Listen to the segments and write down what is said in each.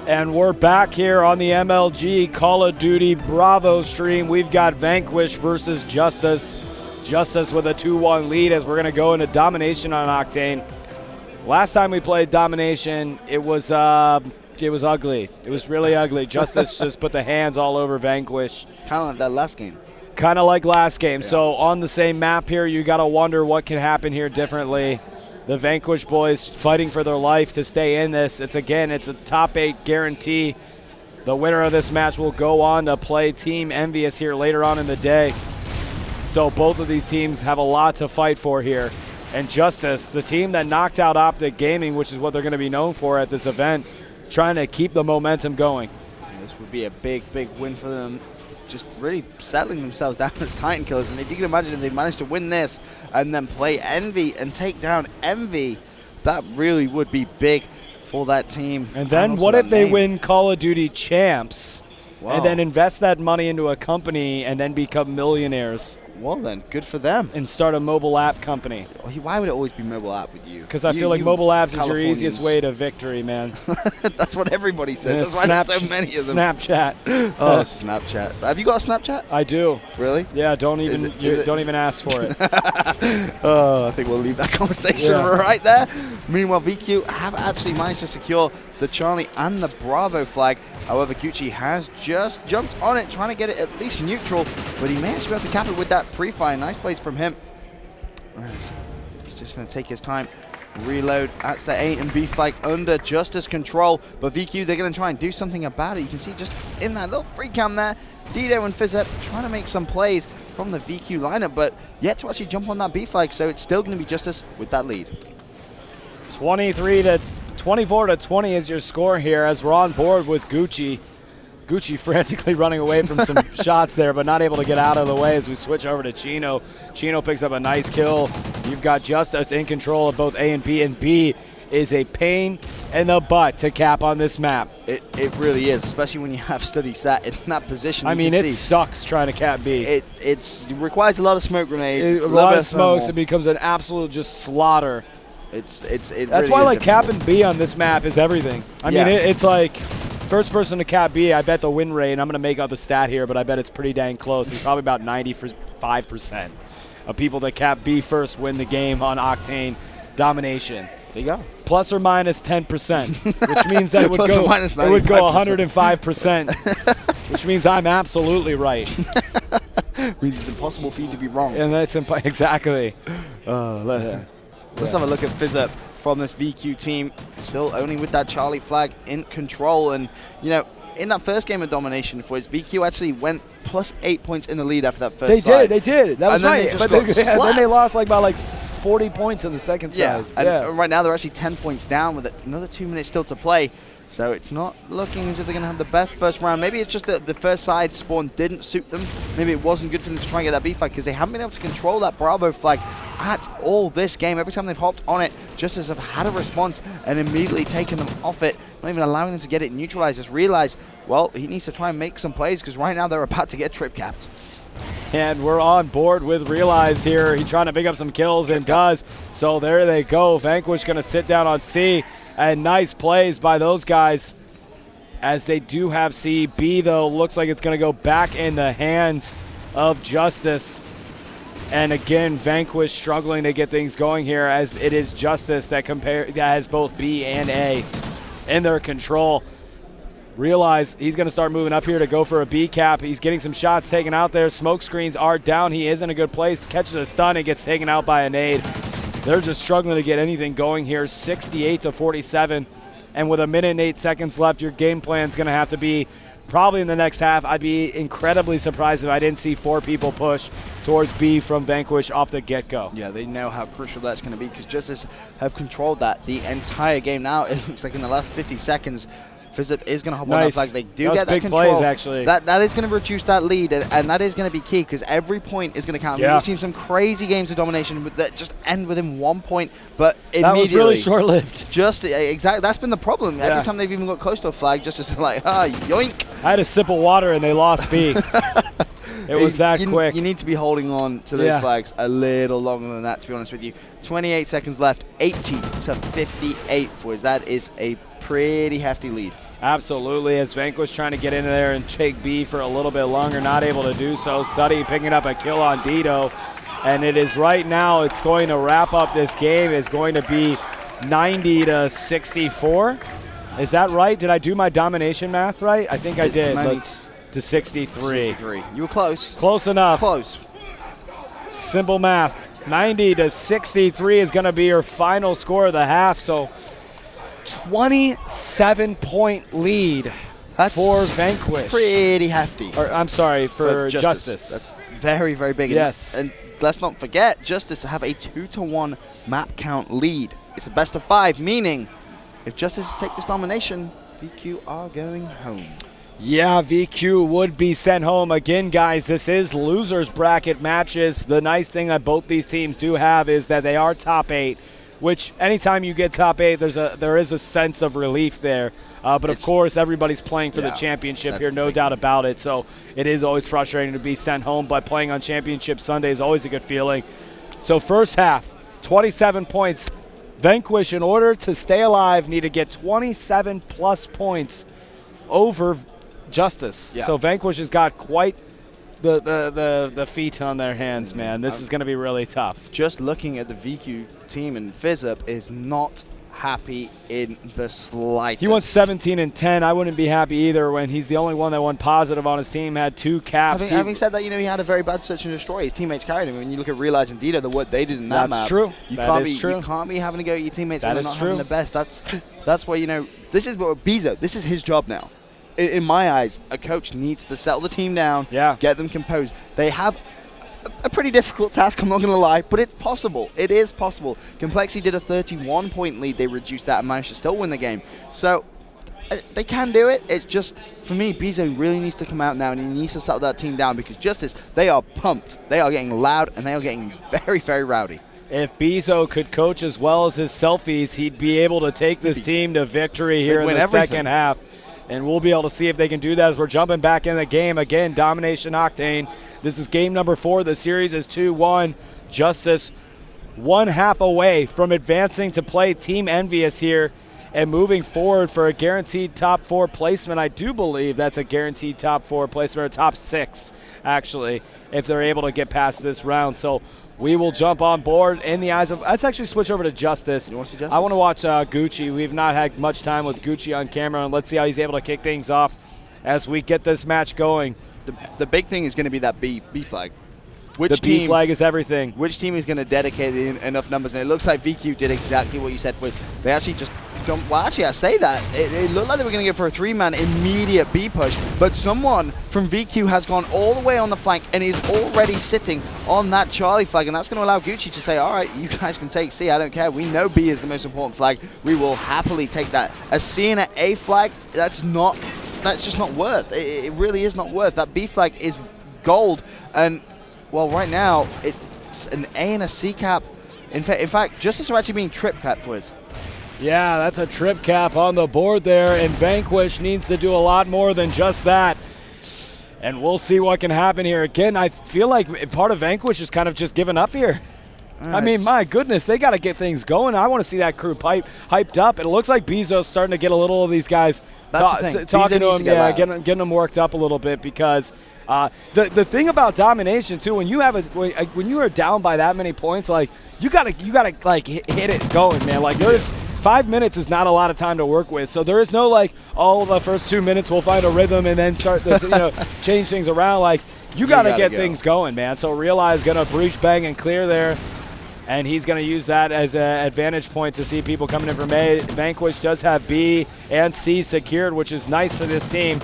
And we're back here on the MLG Call of Duty Bravo stream. We've got Vanquish versus Justus. Justus with a 2-1 lead as we're going to go into domination on Octane. Last time we played domination, it was ugly. It was really ugly. Justus just put the hands all over Vanquish. Kind of like that last game. Kind of like last game. Yeah. So on the same map here, you got to wonder what can happen here differently. The Vanquish boys fighting for their life to stay in this. It's a top 8 guarantee. The winner of this match will go on to play Team Envious here later on in the day. So both of these teams have a lot to fight for here. And Justus, the team that knocked out Optic Gaming, which is what they're going to be known for at this event, trying to keep the momentum going. This would be a big, big win for them. Just really settling themselves down as Titan Killers. And if you can imagine if they managed to win this and then play Envy and take down Envy, that really would be big for that team. And then what if they win Call of Duty Champs and then invest that money into a company and then become millionaires? Well then, good for them. And start a mobile app company. Why would it always be mobile app with you? Because I feel like mobile apps is your easiest way to victory, man. That's what everybody says. That's why there's so many of them. Snapchat. Oh, Snapchat. Have you got a Snapchat? I do. Really? Yeah, don't even ask for it. I think we'll leave that conversation right there. Meanwhile, VQ have actually managed to secure the Charlie and the Bravo flag. However, Gucci has just jumped on it, trying to get it at least neutral, but he managed to be able to cap it with that pre-fire. Nice plays from him. He's just going to take his time, reload. That's the A and B flag under Justus control, but VQ, they're going to try and do something about it. You can see just in that little free cam there, Dido and Fizzep trying to make some plays from the VQ lineup, but yet to actually jump on that B flag, so it's still going to be Justus with that lead. 24 to 20 is your score here as we're on board with Gucci. Gucci frantically running away from some shots there, but not able to get out of the way as we switch over to Chino. Chino picks up a nice kill. You've got Justus in control of both A and B is a pain in the butt to cap on this map. It really is, especially when you have Study sat in that position. I mean, it sucks trying to cap B. It requires a lot of smoke grenades. A lot of smokes. It becomes an absolute just slaughter. That's really why like capping B on this map is everything. I mean, it's like first person to cap B. I bet the win rate, and I'm going to make up a stat here, but I bet it's pretty dang close. It's probably about 95% of people that cap B first win the game on Octane domination. There you go. Plus or minus 10%, which means that it would go 105%, which means I'm absolutely right. Means it's impossible for you to be wrong. And that's exactly. Let's have a look at Fizzep from this VQ team. Still only with that Charlie flag in control. And, you know, in that first game of domination for his VQ actually went plus 8 points in the lead after that first side. They did. That was right. But then they lost like by like 40 points in the second side. And right now they're actually 10 points down with another 2 minutes still to play. So it's not looking as if they're going to have the best first round. Maybe it's just that the first side spawn didn't suit them. Maybe it wasn't good for them to try and get that B flag because they haven't been able to control that Bravo flag at all this game. Every time they've hopped on it, Justus have had a response and immediately taken them off it, not even allowing them to get it neutralized. Just realize, well, he needs to try and make some plays because right now they're about to get trip capped. And we're on board with Realize here. He's trying to pick up some kills and does. So there they go. Vanquish going to sit down on C. And nice plays by those guys as they do have C. B, though, looks like it's going to go back in the hands of Justus. And again, Vanquish struggling to get things going here as it is Justus that has both B and A in their control. Realize he's going to start moving up here to go for a B cap. He's getting some shots taken out there. Smoke screens are down. He is in a good place. Catches a stun and gets taken out by a nade. They're just struggling to get anything going here. 68 to 47. And with 1 minute and 8 seconds left, your game plan is going to have to be probably in the next half. I'd be incredibly surprised if I didn't see 4 people push towards B from Vanquish off the get-go. Yeah, they know how crucial that's going to be because Justus have controlled that the entire game now. It looks like in the last 50 seconds, Fizzip is going to hop on that flag. They do get that big control. Plays, actually. That is going to reduce that lead, and that is going to be key because every point is going to count. Yeah. We've seen some crazy games of domination that just end within 1 point, but immediately. That was really short-lived. Just exactly. That's been the problem. Every time they've even got close to a flag, just is like, yoink. I had a sip of water and they lost B. It was that quick. You need to be holding on to those flags a little longer than that, to be honest with you. 28 seconds left, 80 to 58 for us. That is a pretty hefty lead. Absolutely, as Vanquish trying to get in there and take B for a little bit longer, not able to do so. Study picking up a kill on Dito, and it is right now, it's going to wrap up this game. It's going to be 90 to 64. Is that right? Did I do my domination math right? I think I did. To 63. You were close. Close enough. Close. Simple math. 90 to 63 is going to be your final score of the half. So 27-point lead for Vanquish. Pretty hefty. Or, I'm sorry, for Justus. That's very, very big. Yes. And let's not forget, Justus to have a 2-to-1 map count lead. It's a best of 5, meaning if Justus take this domination, VQ are going home. Yeah, VQ would be sent home. Again, guys, this is losers bracket matches. The nice thing that both these teams do have is that they are top 8, which anytime you get top 8, there is a sense of relief there. But of course, everybody's playing for the championship here, no doubt about it. So it is always frustrating to be sent home, but playing on Championship Sunday is always a good feeling. So first half, 27 points. Vanquish, in order to stay alive, need to get 27-plus points over Justus. Yeah. So Vanquish has got quite the feet on their hands, man. This is going to be really tough. Just looking at the VQ team, and FizzUp is not happy in the slightest. He went 17 and 10. I wouldn't be happy either when he's the only one that won positive on his team, had 2 caps. Having said that, he had a very bad search and destroy. His teammates carried him. When you look at Realize and Dito, the work they did in that map. That's true. You true. You can't be having to go at your teammates when they're not true. having the best. That's why, this is what Bizo, this is his job now. In my eyes, a coach needs to settle the team down, get them composed. They have a pretty difficult task, I'm not going to lie, but it's possible. It is possible. Complexity did a 31-point lead. They reduced that and managed to still win the game. So they can do it. It's just, for me, Bizo really needs to come out now, and he needs to settle that team down, because Justus, they are pumped. They are getting loud, and they are getting very, very rowdy. If Bizo could coach as well as his selfies, he'd be able to take this team to victory here in the second half. And we'll be able to see if they can do that as we're jumping back in the game. Again, Domination Octane. This is game number 4. The series is 2-1. Justus 1 half away from advancing to play Team Envious here and moving forward for a guaranteed top 4 placement. I do believe that's a guaranteed top 4 placement, or top 6, actually, if they're able to get past this round. So we will jump on board in the eyes of. Let's actually switch over to Justus. You want to see Justus? I want to watch Gucci. We've not had much time with Gucci on camera, and let's see how he's able to kick things off as we get this match going. The big thing is going to be that B flag. The B flag is everything. Which team is going to dedicate enough numbers? And it looks like VQ did exactly what you said. They actually just don't. Well, actually, I say that. It looked like they were going to go for a 3-man immediate B push. But someone from VQ has gone all the way on the flank and is already sitting on that Charlie flag. And that's going to allow Gucci to say, all right, you guys can take C. I don't care. We know B is the most important flag. We will happily take that. A C and an A flag, that's just not worth. It really is not worth. That B flag is gold. And well, right now, it's an A and a C cap. In fact, Justus are actually being trip cap for us. Yeah, that's a trip cap on the board there, and Vanquish needs to do a lot more than just that. And we'll see what can happen here. Again, I feel like part of Vanquish is kind of just giving up here. I mean, my goodness, they got to get things going. I want to see that crew hyped up. And it looks like Bizo's starting to get a little of these guys talking to them, getting them worked up a little bit, because the thing about domination too, when you are down by that many points, like you gotta like hit it going, man. Like there's 5 minutes is not a lot of time to work with, so there is no like, oh, the first 2 minutes we'll find a rhythm and then start to change things around. Like you gotta get things going, man. So Realize gonna breach, bang, and clear there. And he's going to use that as an advantage point to see people coming in from A. Vanquish does have B and C secured, which is nice for this team.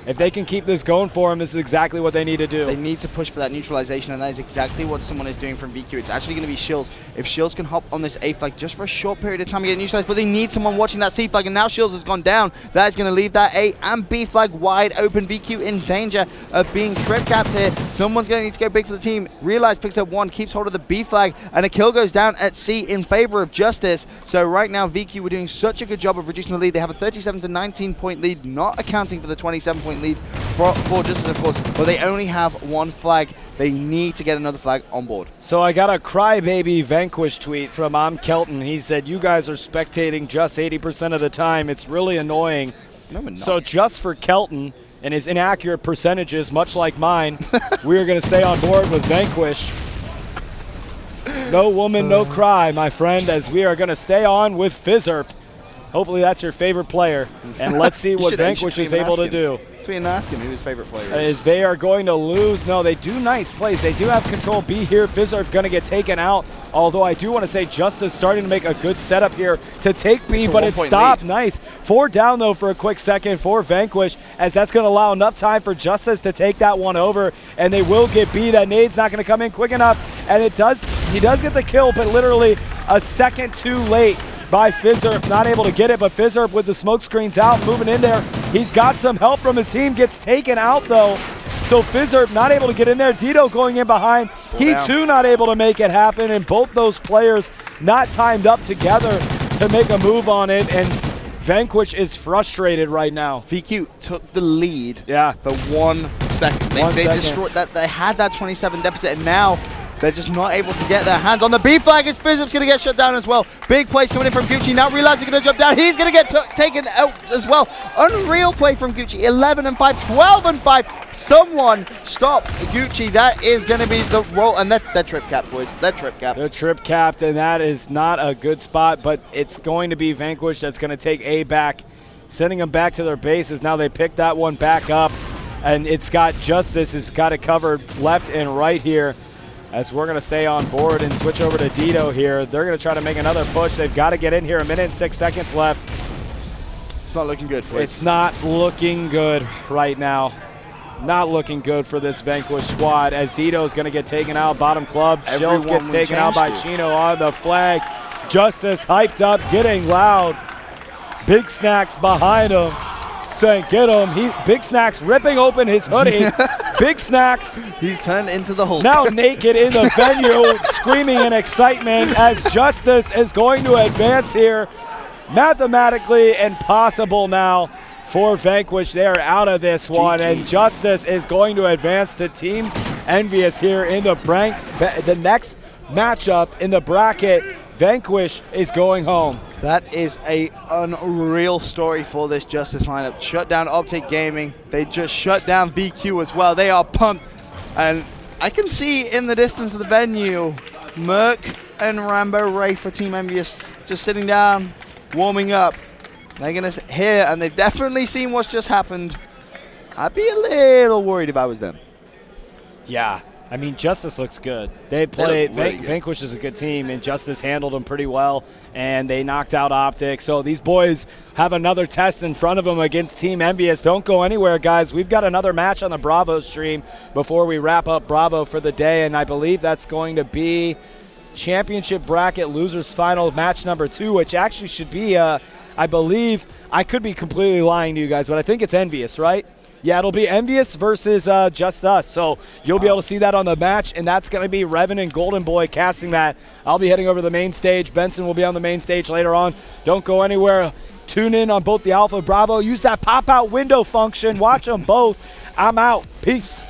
If they can keep this going for them, this is exactly what they need to do. They need to push for that neutralization, and that is exactly what someone is doing from VQ. It's actually going to be Shills. If Shills can hop on this A flag just for a short period of time and get neutralized, but they need someone watching that C flag, and now Shills has gone down. That is going to leave that A and B flag wide open. VQ in danger of being trip capped here. Someone's going to need to go big for the team. Realize picks up 1, keeps hold of the B flag, and a kill goes down at C in favor of Justus. So right now, VQ were doing such a good job of reducing the lead. They have a 37 to 19 point lead, not accounting for the 27-point lead for Justus, of course, but they only have 1 flag. They need to get another flag on board. So I got a crybaby Vanquish tweet from Kelton. He said, you guys are spectating just 80% of the time. It's really annoying. No, we're not. So just for Kelton and his inaccurate percentages, much like mine, we're going to stay on board with Vanquish. No woman, no cry, my friend, as we are going to stay on with Fizzerp. Hopefully that's your favorite player. And let's see what Vanquish is able to do. We didn't ask him who his favorite player is. As they are going to lose. No, they do nice plays. They do have control B here. Fizzerp going to get taken out. Although I do want to say Justus starting to make a good setup here to take B, but it stopped. Nice. 4 down, though, for a quick second for Vanquish, as that's going to allow enough time for Justus to take that one over, and they will get B. That nade's not going to come in quick enough, and it does. He does get the kill, but literally a second too late by Fizzerp, not able to get it, but Fizzerp with the smoke screens out, moving in there. He's got some help from his team, gets taken out though. So Fizzerp not able to get in there. Dito going in behind. He too not able to make it happen, and both those players not timed up together to make a move on it, and Vanquish is frustrated right now. VQ took the lead for 1 second. They destroyed that. They had that 27 deficit, and now they're just not able to get their hands on the B flag. As Fizzerp's going to get shut down as well. Big plays coming in from Gucci. Now realizing he's going to jump down. He's going to get taken out as well. Unreal play from Gucci. 11 and 5, 12 and 5. Someone stop Gucci. That is going to be the roll. And that trip cap, boys. That trip cap. The trip capped, and that is not a good spot, but it's going to be Vanquish that's going to take A back, sending them back to their bases. Now they pick that one back up, and it's got Justus has got it covered left and right here. As we're going to stay on board and switch over to Dito here. They're going to try to make another push. They've got to get in here. 1 minute and 6 seconds left. It's not looking good for us. It's not looking good right now. Not looking good for this Vanquish squad, as Dito's going to get taken out. Bottom club. Shells gets taken out by Chino on the flag. Justus hyped up, getting loud. Big Snacks behind him, saying, get him. Big Snacks ripping open his hoodie. Big Snacks. He's turned into the Hulk. Now naked in the venue, screaming in excitement as Justus is going to advance here. Mathematically impossible now for Vanquish. They are out of this one, and Justus is going to advance to Team Envious here in the next matchup in the bracket. Vanquish is going home. That is a unreal story for this Justus lineup. Shut down Optic Gaming. They just shut down VQ as well. They are pumped. And I can see in the distance of the venue, Merc and Rambo Ray for Team Envious just sitting down, warming up. They're going to hear, and they've definitely seen what's just happened. I'd be a little worried if I was them. Yeah. I mean, Justus looks good. They played, Vanquish is a good team, and Justus handled them pretty well, and they knocked out Optic. So these boys have another test in front of them against Team Envious. Don't go anywhere, guys. We've got another match on the Bravo stream before we wrap up Bravo for the day, and I believe that's going to be Championship Bracket Losers Final match number 2, which actually should be, I believe, I could be completely lying to you guys, but I think it's Envious, right? Yeah, it'll be Envious versus Just Us. So you'll be able to see that on the match, and that's going to be Revan and Golden Boy casting that. I'll be heading over to the main stage. Benson will be on the main stage later on. Don't go anywhere. Tune in on both the Alpha Bravo. Use that pop-out window function. Watch them both. I'm out. Peace.